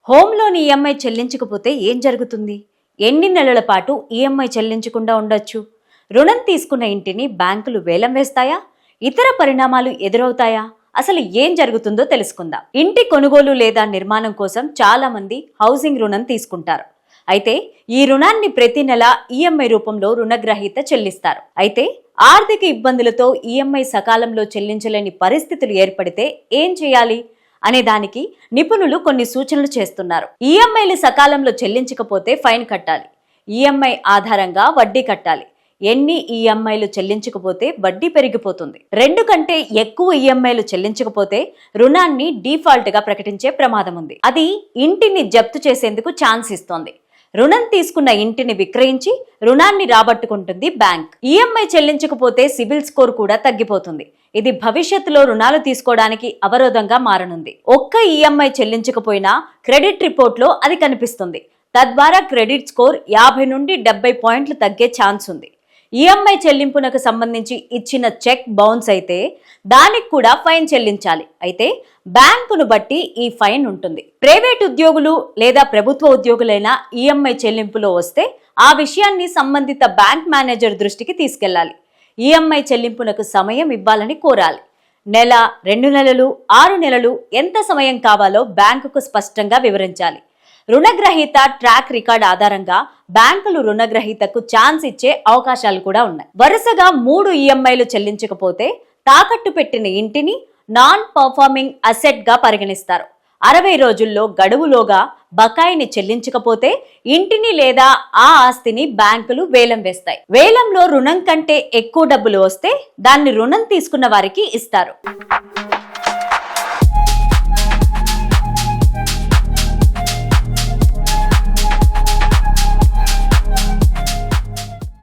Home loan EMI చెల్లించకపోతే ఏం జరుగుతుంది? ఎన్ని నెలల పాటు ఈఎంఐ చెల్లించకుండా ఉండొచ్చు? రుణం తీసుకున్న ఇంటిని బ్యాంకులు వేలం వేస్తాయా? ఇతర పరిణామాలు ఎదురవుతాయా? అసలు ఏం జరుగుతుందో తెలుసుకుందాం. ఇంటి కొనుగోలు లేదా నిర్మాణం కోసం చాలా మంది హౌసింగ్ రుణం తీసుకుంటారు. అయితే ఈ రుణాన్ని ప్రతి నెల ఈఎంఐ రూపంలో రుణగ్రహీత చెల్లిస్తారు. అయితే ఆర్థిక ఇబ్బందులతో ఈఎంఐ సకాలంలో చెల్లించలేని పరిస్థితులు ఏర్పడితే ఏం చేయాలి అనే దానికి నిపుణులు కొన్ని సూచనలు చేస్తున్నారు. ఈఎంఐలు సకాలంలో చెల్లించకపోతే ఫైన్ కట్టాలి. ఈఎంఐ ఆధారంగా వడ్డీ కట్టాలి. ఎన్ని ఈఎంఐలు చెల్లించకపోతే వడ్డీ పెరిగిపోతుంది. 2 కంటే ఎక్కువ ఈఎంఐలు చెల్లించకపోతే రుణాన్ని డిఫాల్ట్ గా ప్రకటించే ప్రమాదం ఉంది. అది ఇంటిని జప్తు చేసేందుకు ఛాన్స్ ఇస్తోంది. రుణం తీసుకున్న ఇంటిని విక్రయించి రుణాన్ని రాబట్టుకుంటుంది బ్యాంక్. ఈఎంఐ చెల్లించకపోతే సిబిల్ స్కోర్ కూడా తగ్గిపోతుంది. ఇది భవిష్యత్తులో రుణాలు తీసుకోవడానికి అవరోధంగా మారనుంది. ఒక్క ఈఎంఐ చెల్లించకపోయినా క్రెడిట్ రిపోర్ట్లో అది కనిపిస్తుంది. తద్వారా క్రెడిట్ స్కోర్ 50 నుండి 70 పాయింట్లు తగ్గే ఛాన్స్ ఉంది. ఈఎంఐ చెల్లింపునకు సంబంధించి ఇచ్చిన చెక్ బౌన్స్ అయితే దానికి కూడా ఫైన్ చెల్లించాలి. అయితే బ్యాంకును బట్టి ఈ ఫైన్ ఉంటుంది. ప్రైవేట్ ఉద్యోగులు లేదా ప్రభుత్వ ఉద్యోగులైనా ఈఎంఐ చెల్లింపులో వస్తే ఆ విషయాన్ని సంబంధిత బ్యాంక్ మేనేజర్ దృష్టికి తీసుకెళ్లాలి. ఈఎంఐ చెల్లింపునకు సమయం ఇవ్వాలని కోరాలి. నెల, 2 నెలలు, 6 నెలలు ఎంత సమయం కావాలో బ్యాంకుకు స్పష్టంగా వివరించాలి. రుణగ్రహీత ట్రాక్ రికార్డ్ ఆధారంగా బ్యాంకులు రుణగ్రహీతకు ఛాన్స్ ఇచ్చే అవకాశాలు కూడా ఉన్నాయి. వరుసగా 3 ఈఎంఐలు చెల్లించకపోతే తాకట్టు పెట్టిన ఇంటిని నాన్ పర్ఫార్మింగ్ అసెట్ గా పరిగణిస్తారు. 60 రోజుల్లో గడువులోగా బకాయిని చెల్లించకపోతే ఇంటిని లేదా ఆ ఆస్తిని బ్యాంకులు వేలం వేస్తాయి. వేలంలో రుణం కంటే ఎక్కువ డబ్బులు వస్తే దాన్ని రుణం తీసుకున్న వారికి ఇస్తారు.